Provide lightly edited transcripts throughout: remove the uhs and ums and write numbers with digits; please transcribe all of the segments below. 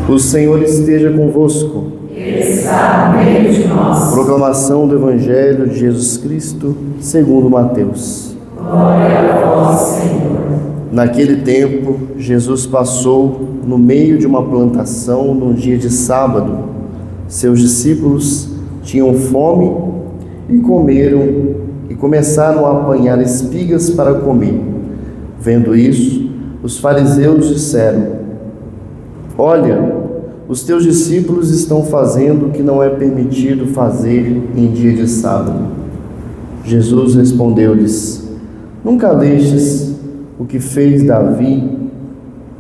O Senhor esteja convosco. Ele está no meio de nós. Proclamação do Evangelho de Jesus Cristo, segundo Mateus. Glória a vós, Senhor. Naquele tempo, Jesus passou no meio de uma plantação num dia de sábado. Seus discípulos tinham fome e começaram a apanhar espigas para comer. Vendo isso, os fariseus disseram: Olha, os teus discípulos estão fazendo o que não é permitido fazer em dia de sábado. Jesus respondeu-lhes: Nunca lestes o que fez Davi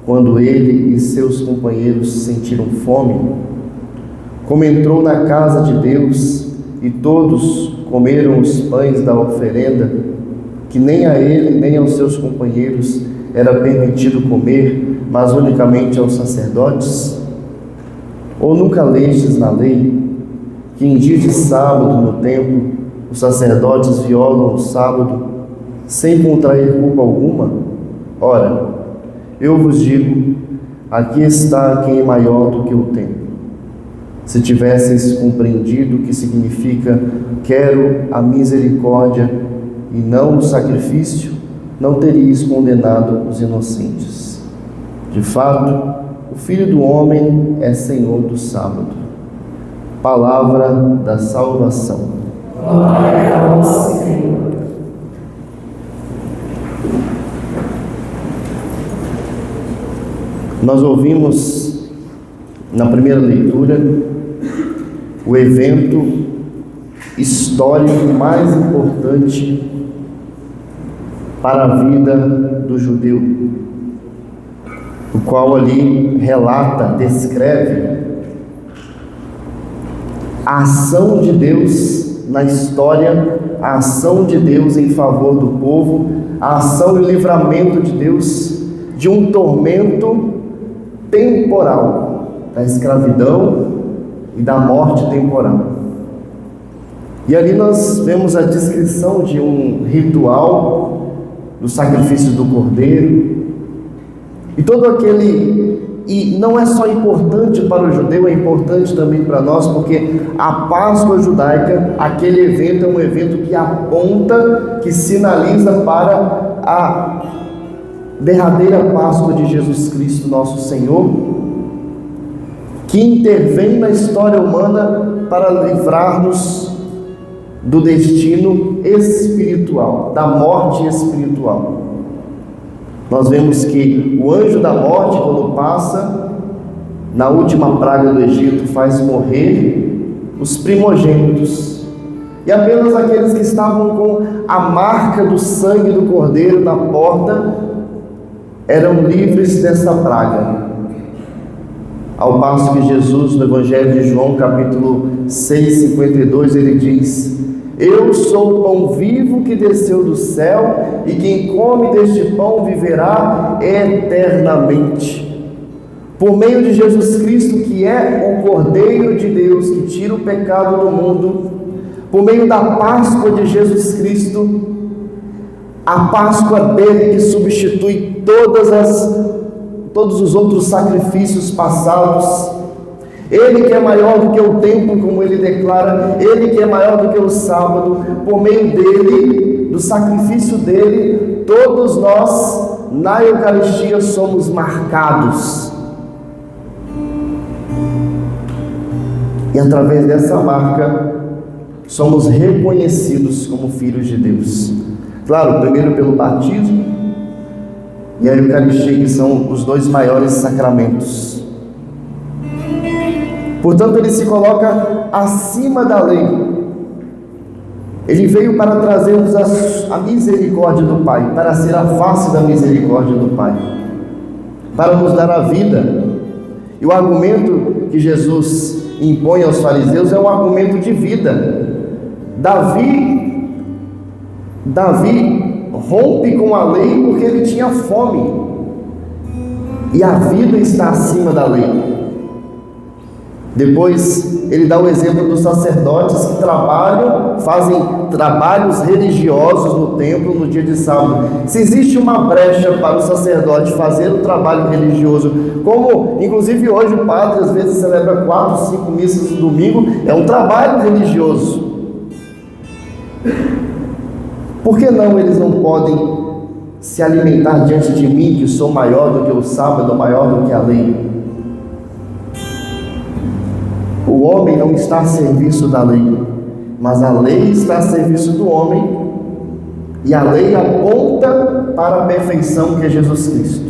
quando ele e seus companheiros sentiram fome? Como entrou na casa de Deus e todos comeram os pães da oferenda, que nem a ele nem aos seus companheiros era permitido comer, mas unicamente aos sacerdotes? Ou nunca lestes na lei que em dia de sábado no templo os sacerdotes violam o sábado sem contrair culpa alguma? Ora, eu vos digo, aqui está quem é maior do que o templo. Se tivesseis compreendido o que significa quero a misericórdia e não o sacrifício, não teríeis condenado os inocentes. De fato, o Filho do Homem é Senhor do sábado. Palavra da salvação. Glória a vós, Senhor. Nós ouvimos na primeira leitura o evento histórico mais importante para a vida do judeu, o qual ali relata, descreve a ação de Deus na história, a ação de Deus em favor do povo, a ação e livramento de Deus de um tormento temporal, da escravidão e da morte temporal. E ali nós vemos a descrição de um ritual do sacrifício do cordeiro, e todo aquele, e não é só importante para o judeu, é importante também para nós, porque a Páscoa judaica, aquele evento é um evento que aponta, que sinaliza para a derradeira Páscoa de Jesus Cristo, nosso Senhor, que intervém na história humana para livrar-nos do destino espiritual, da morte espiritual. Nós vemos que o anjo da morte, quando passa na última praga do Egito, faz morrer os primogênitos, e apenas aqueles que estavam com a marca do sangue do cordeiro na porta eram livres dessa praga. Ao passo que Jesus, no Evangelho de João, capítulo 6, 52, ele diz: Eu sou o pão vivo que desceu do céu, e quem come deste pão viverá eternamente. Por meio de Jesus Cristo, que é o Cordeiro de Deus, que tira o pecado do mundo, por meio da Páscoa de Jesus Cristo, a Páscoa dele que substitui todos os outros sacrifícios passados, ele que é maior do que o templo, como ele declara, ele que é maior do que o sábado, por meio dele, do sacrifício dele, todos nós na Eucaristia somos marcados. E através dessa marca, somos reconhecidos como filhos de Deus. Claro, primeiro pelo batismo e a Eucaristia, que são os dois maiores sacramentos. Portanto, ele se coloca acima da lei. Ele veio para trazer-nos a misericórdia do Pai, para ser a face da misericórdia do Pai, para nos dar a vida. E o argumento que Jesus impõe aos fariseus é um argumento de vida. Davi rompe com a lei porque ele tinha fome, e a vida está acima da lei. Depois ele dá o exemplo dos sacerdotes que fazem trabalhos religiosos no templo no dia de sábado. Se existe uma brecha para o sacerdote fazer o trabalho religioso, como inclusive hoje o padre às vezes celebra 4, 5 missas no domingo, é um trabalho religioso. Por que não eles não podem se alimentar diante de mim, que sou maior do que o sábado, maior do que a lei? O homem não está a serviço da lei, mas a lei está a serviço do homem, e a lei aponta para a perfeição que é Jesus Cristo.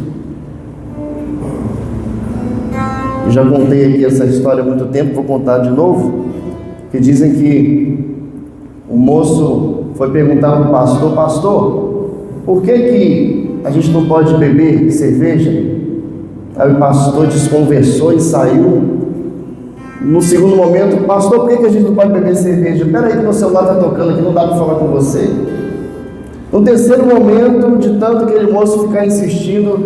Eu já contei aqui essa história há muito tempo, vou contar de novo, que dizem que o moço foi perguntar para o pastor: pastor, por que a gente não pode beber cerveja? Aí o pastor desconversou e saiu. No segundo momento: pastor, por que a gente não pode beber cerveja? Espera aí que meu celular está tocando aqui, não dá para falar com você. No terceiro momento, de tanto aquele moço ficar insistindo: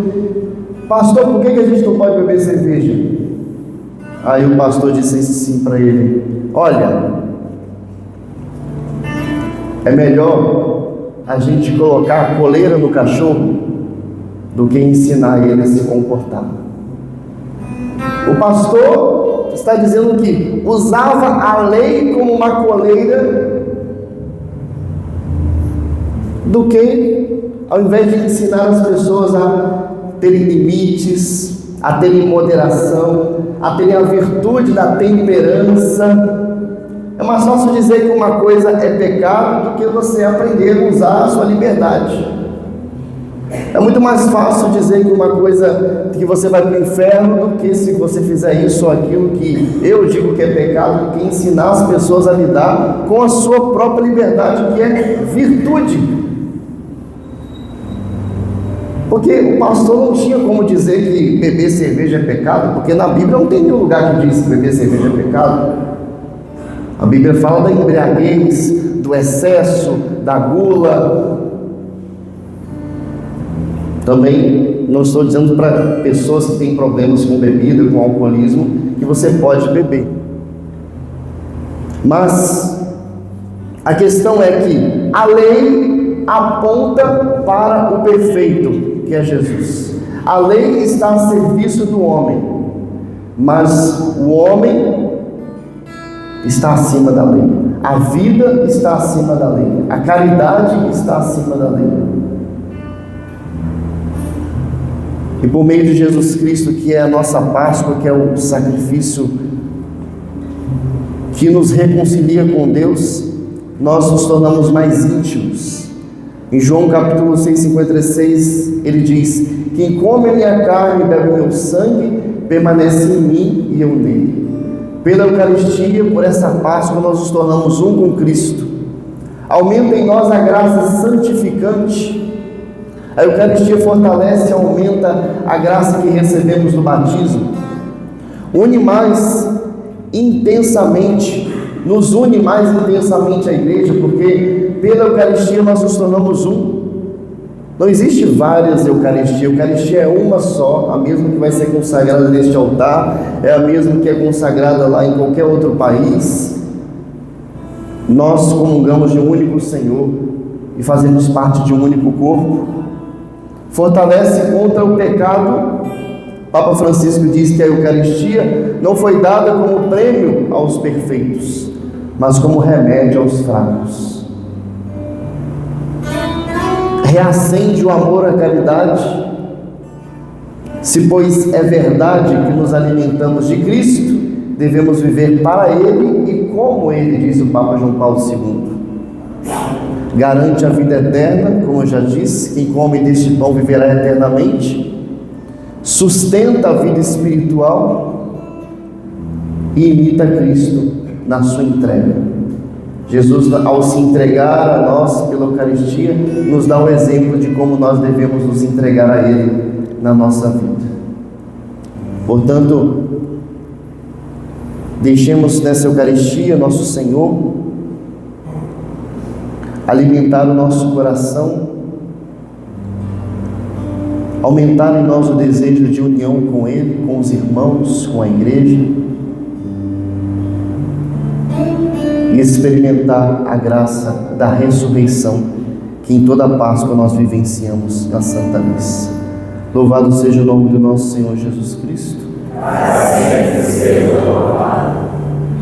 pastor, por que a gente não pode beber cerveja? Aí o pastor disse assim para ele: olha, é melhor a gente colocar a coleira no cachorro do que ensinar ele a se comportar. O pastor está dizendo que usava a lei como uma coleira, do que, ao invés de ensinar as pessoas a terem limites, a terem moderação, a terem a virtude da temperança. É mais fácil dizer que uma coisa é pecado do que você aprender a usar a sua liberdade. É muito mais fácil dizer que uma coisa, que você vai para o inferno, do que se você fizer isso ou aquilo que eu digo que é pecado, do que ensinar as pessoas a lidar com a sua própria liberdade, que é virtude. Porque o pastor não tinha como dizer que beber cerveja é pecado, porque na Bíblia não tem nenhum lugar que diz que beber cerveja é pecado. A Bíblia fala da embriaguez, do excesso, da gula. Também não estou dizendo para pessoas que têm problemas com bebida, com alcoolismo, que você pode beber. Mas a questão é que a lei aponta para o perfeito, que é Jesus. A lei está a serviço do homem, mas o homem está acima da lei. A vida está acima da lei. A caridade está acima da lei. E por meio de Jesus Cristo, que é a nossa Páscoa, que é o sacrifício que nos reconcilia com Deus, nós nos tornamos mais íntimos. Em João capítulo 6,56, ele diz: quem come a minha carne e bebe o meu sangue, permanece em mim e eu nele. Pela Eucaristia, por essa Páscoa, nós nos tornamos um com Cristo. Aumenta em nós a graça santificante. A Eucaristia fortalece e aumenta a graça que recebemos no batismo. Une mais intensamente, nos une mais intensamente a igreja, porque pela Eucaristia nós nos tornamos um. Não existe várias Eucaristias, a Eucaristia é uma só, a mesma que vai ser consagrada neste altar, é a mesma que é consagrada lá em qualquer outro país. Nós comungamos de um único Senhor e fazemos parte de um único corpo. Fortalece contra o pecado. Papa Francisco diz que a Eucaristia não foi dada como prêmio aos perfeitos, mas como remédio aos fracos. Reacende o amor à caridade. Se, pois, é verdade que nos alimentamos de Cristo, devemos viver para Ele e como Ele, diz o Papa João Paulo II. Garante a vida eterna, como eu já disse, quem come deste pão viverá eternamente. Sustenta a vida espiritual e imita Cristo na sua entrega. Jesus, ao se entregar a nós pela Eucaristia, nos dá o exemplo de como nós devemos nos entregar a Ele na nossa vida. Portanto, deixemos nessa Eucaristia nosso Senhor alimentar o nosso coração, aumentar em nós o desejo de união com Ele, com os irmãos, com a igreja, e experimentar a graça da ressurreição que em toda a Páscoa nós vivenciamos na Santa Missa. Louvado seja o nome do nosso Senhor Jesus Cristo. Assim seja.